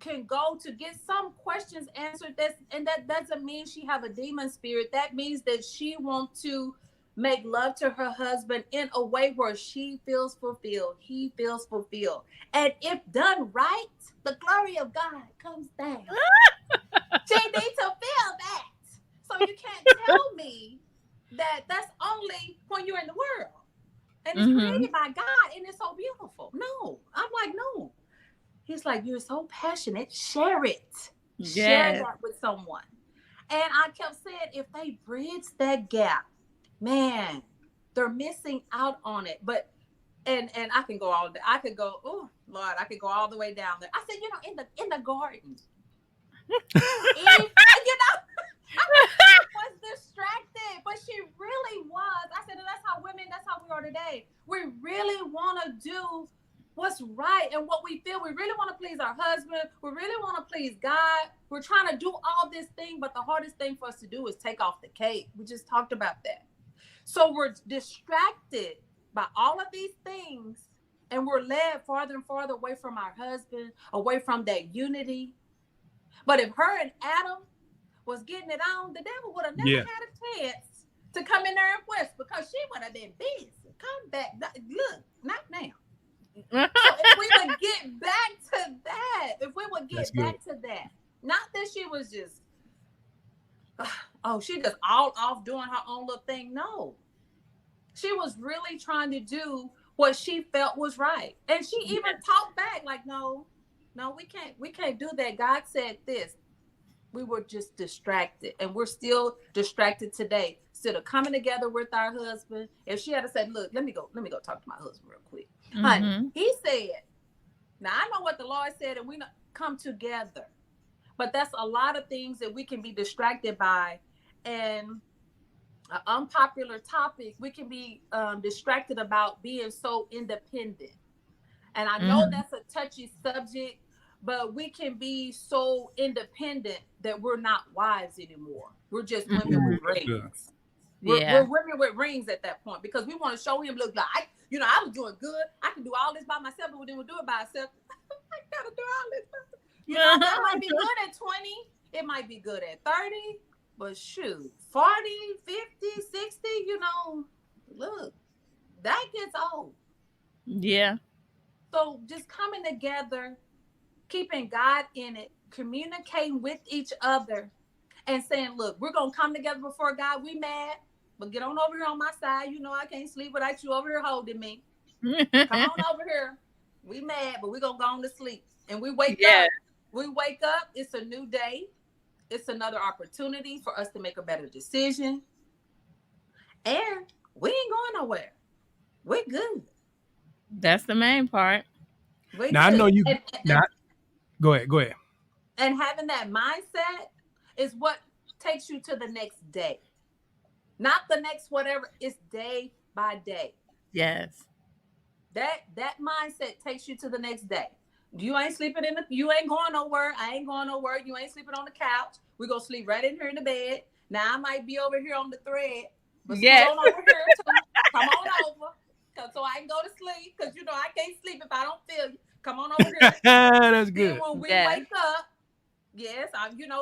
can go to get some questions answered. And that doesn't mean she have a demon spirit. That means that she wants to make love to her husband in a way where she feels fulfilled, he feels fulfilled. And if done right, the glory of God comes down. She needs to feel that. So you can't tell me that that's only when you're in the world. And it's created by God and it's so beautiful. No, I'm like, no. He's like, you're so passionate. Share it. Yes. Share that with someone. And I kept saying, if they bridge that gap, man, they're missing out on it. But and I can go all day. I could go, oh Lord, I could go all the way down there. I said, in the garden. I was distracted, but she really was. I said, that's how we are today. We really want to do what's right and what we feel. We really want to please our husband. We really want to please God. We're trying to do all this thing, but the hardest thing for us to do is take off the cape. We just talked about that. So we're distracted by all of these things, and we're led farther and farther away from our husband, away from that unity. But if her and Adam was getting it on, the devil would have never had a chance to come in there and whisper, because she would have been busy. Come back. Look, not now. So if we would get back to that, not that she was just, she just all off doing her own little thing. No, she was really trying to do what she felt was right. And she even talked back like, no, we can't do that. God said this. We were just distracted, and we're still distracted today. Instead of coming together with our husband, if she had said, look, let me go talk to my husband real quick. Honey, he said, now I know what the Lord said, and we come together. But that's a lot of things that we can be distracted by. And an unpopular topic, we can be distracted about being so independent. And I know that's a touchy subject, but we can be so independent that we're not wives anymore. We're just women with rings. We're women with rings at that point, because we want to show him, look, like, I was doing good. I can do all this by myself, but we didn't do it by ourselves. I got to do all this. That might be good at 20. It might be good at 30. But shoot, 40, 50, 60, look, that gets old. Yeah. So just coming together, keeping God in it, communicating with each other, and saying, look, we're going to come together before God. We mad, but get on over here on my side. I can't sleep without you over here holding me. Come on over here. We mad, but we're going to go on to sleep. And we wake up. We wake up. It's a new day. It's another opportunity for us to make a better decision. And we ain't going nowhere. We're good.
That's the main part.
Now, I know you... Go ahead.
And having that mindset is what takes you to the next day. Not the next whatever. It's day by day. Yes. That mindset takes you to the next day. You ain't sleeping you ain't going nowhere. I ain't going nowhere. You ain't sleeping on the couch. We're going to sleep right in here in the bed. Now I might be over here on the thread. But come on over here too. Come on over. So I can go to sleep. Because I can't sleep if I don't feel you. Come on over here.
That's good.
Then when we wake up,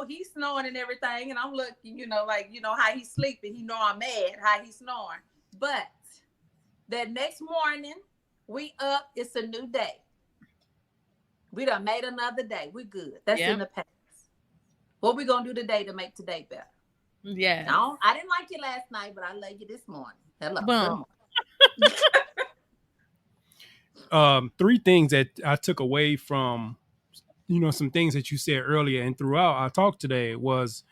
he's snoring and everything. And I'm looking, how he's sleeping. He know I'm mad, how he's snoring. But that next morning, we up. It's a new day. We done made another day. We good. That's in the past. What we going to do today to make today better? Yeah. No, I didn't like you last night, but I love you this morning. Hello.
Boom. 3 things that I took away from, some things that you said earlier and throughout our talk today was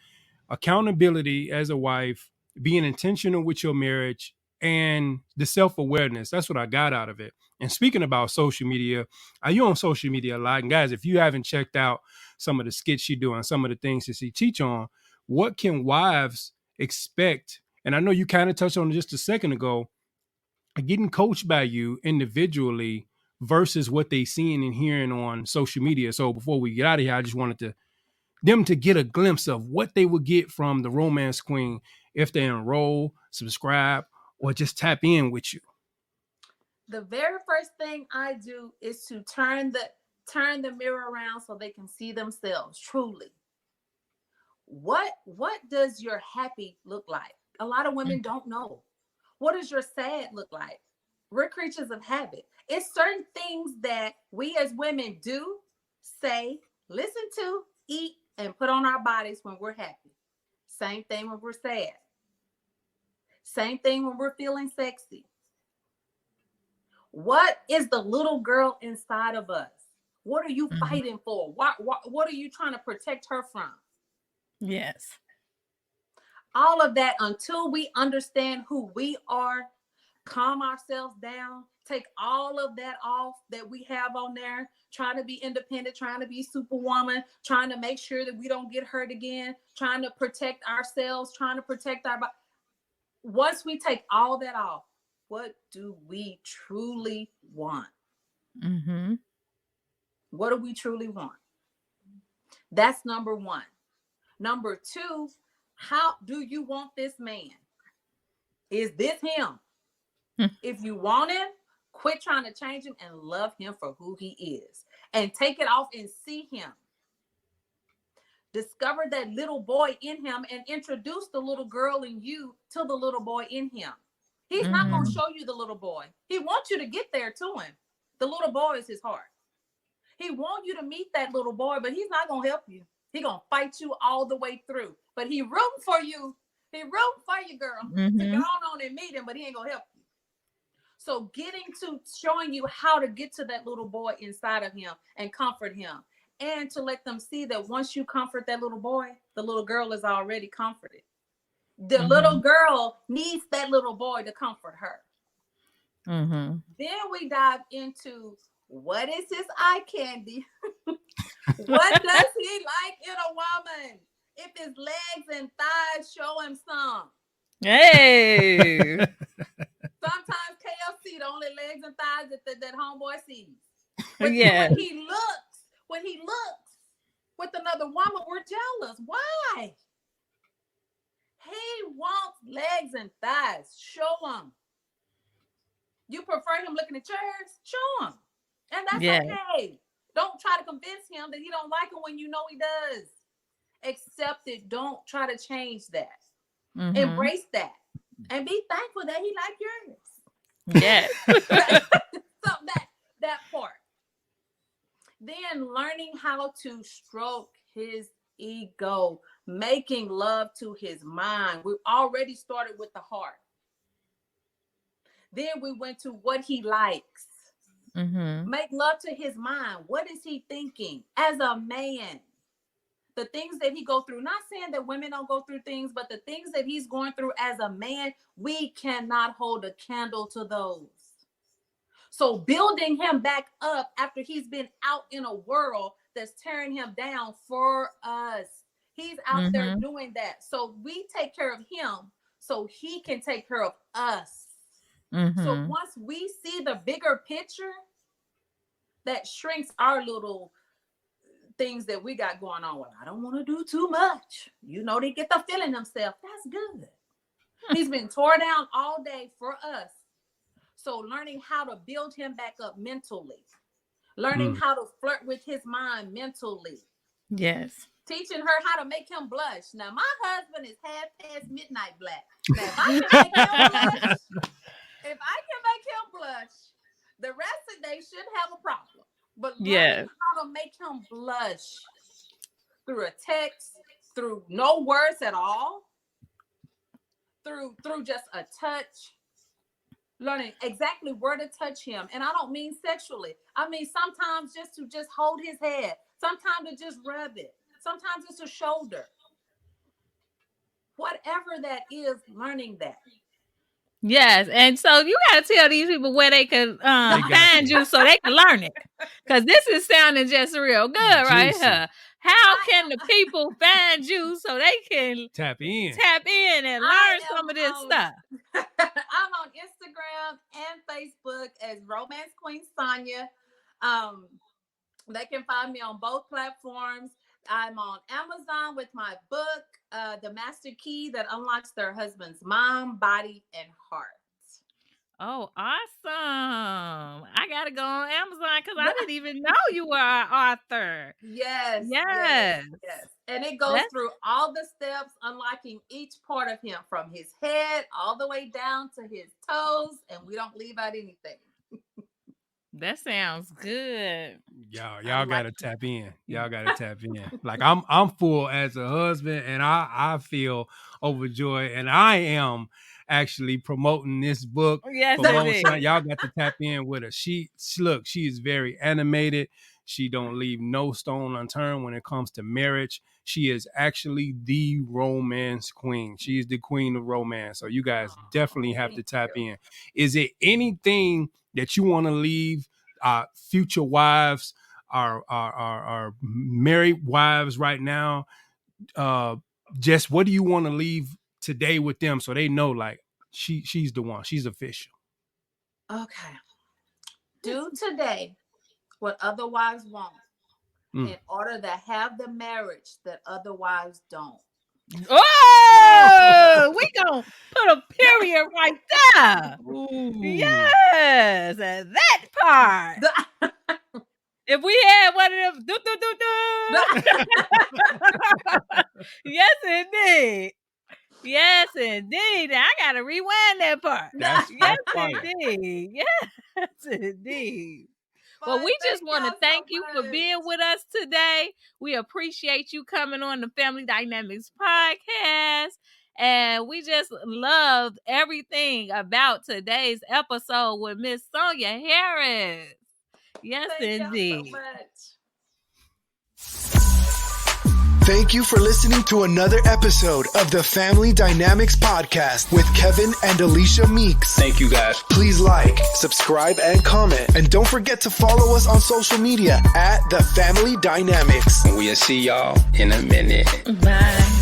accountability as a wife, being intentional with your marriage, and the self-awareness. That's what I got out of it. And speaking about social media, you on social media a lot. And guys, if you haven't checked out some of the skits you do and some of the things that she teach on, what can wives expect? And I know you kind of touched on it just a second ago, getting coached by you individually versus what they seeing and hearing on social media. So before we get out of here, I just wanted to them to get a glimpse of what they would get from the Romance Queen if they enroll, subscribe, or just tap in with you?
The very first thing I do is to turn the mirror around so they can see themselves truly. What does your happy look like? A lot of women don't know. What does your sad look like? We're creatures of habit. It's certain things that we as women do, say, listen to, eat, and put on our bodies when we're happy. Same thing when we're sad. Same thing when we're feeling sexy. What is the little girl inside of us? What are you fighting for? What are you trying to protect her from?
Yes.
All of that, until we understand who we are, calm ourselves down, take all of that off that we have on there, trying to be independent, trying to be superwoman, trying to make sure that we don't get hurt again, trying to protect ourselves, trying to protect our body. Once we take all that off, what do we truly want?
Mm-hmm.
What do we truly want? That's number one. Number two, how do you want this man? Is this him? If you want him, quit trying to change him and love him for who he is. And take it off and see him. Discover that little boy in him and introduce the little girl in you to the little boy in him. He's not going to show you the little boy. He wants you to get there to him. The little boy is his heart. He wants you to meet that little boy, but he's not going to help you. He's going to fight you all the way through. But he rooting for you. He rooting for you, girl. To get on and meet him, but he ain't going to help you. So getting to showing you how to get to that little boy inside of him and comfort him. And to let them see that once you comfort that little boy, the little girl is already comforted. The little girl needs that little boy to comfort her. Then we dive into, what is his eye candy? What does he like in a woman? If his legs and thighs show him some.
Hey.
Sometimes KFC, the only legs and thighs that homeboy sees. But
Yeah.
when he looks with another woman, we're jealous. Why? He wants legs and thighs. Show him. You prefer him looking at yours? Show him. And that's okay. Don't try to convince him that he don't like him when you know he does. Accept it. Don't try to change that. Embrace that. And be thankful that he like yours.
Yes.
So that part. Then learning how to stroke his ego, making love to his mind. We already started with the heart. Then we went to what he likes. Make love to his mind. What is he thinking as a man? The things that he go through, not saying that women don't go through things, but the things that he's going through as a man, we cannot hold a candle to those. So building him back up after he's been out in a world that's tearing him down for us. He's out there doing that. So we take care of him so he can take care of us. So once we see the bigger picture, that shrinks our little things that we got going on. Well, I don't want to do too much. You know, they get the feeling themselves. That's good. He's been tore down all day for us. So learning how to build him back up mentally. Learning how to flirt with his mind mentally.
Yes.
Teaching her how to make him blush. Now, my husband is half past midnight black. Now, if I can make him blush, the rest of the day shouldn't have a problem. But learning how to make him blush through a text, through no words at all, through just a touch, learning exactly where to touch him. And I don't mean sexually. I mean sometimes just to hold his head, sometimes to just rub it, sometimes it's a shoulder. Whatever that is, learning that.
Yes, and so you got to tell these people where they can find you so they can learn it. Because this is sounding just real good right here. How can the people find you so they can
tap in
and learn some of this stuff?
I'm on Instagram and Facebook as Romance Queen Sonya. They can find me on both platforms. I'm on Amazon with my book, The Master Key That Unlocks Their Husband's Mind, Body, and Heart.
Oh, awesome. I got to go on Amazon because I didn't even know you were an author.
Yes.
Yes.
And it goes through all the steps, unlocking each part of him from his head all the way down to his toes, and we don't leave out anything.
That sounds good.
Y'all gotta tap in. Y'all gotta tap in. Like I'm full as a husband, and I feel overjoyed, and I am actually promoting this book.
Yes,
y'all got to tap in with her. She is very animated. She don't leave no stone unturned when it comes to marriage. She is actually the romance queen. She is the queen of romance. So you guys definitely have to tap in. Is it anything that you want to leave future wives, our married wives right now? Just what do you want to leave today with them so they know like she's the one, she's official?
Okay. Do today what other wives won't in order to have the marriage that other wives don't.
Oh, we gonna put a period right there. Ooh. Yes, and that part. If we had one of them, yes, indeed. Yes, indeed. I gotta rewind that part. Yes, indeed. Yes, indeed. Well, we just want to thank you for being with us today. We appreciate you coming on the Family Dynamics podcast. And we just loved everything about today's episode with Miss Sonia Harris. Yes, indeed.
So much.
Thank you for listening to another episode of the Family Dynamics Podcast with Kevin and Alicia Meeks.
Thank you, guys.
Please like, subscribe, and comment. And don't forget to follow us on social media at The Family Dynamics.
We'll see y'all in a minute.
Bye.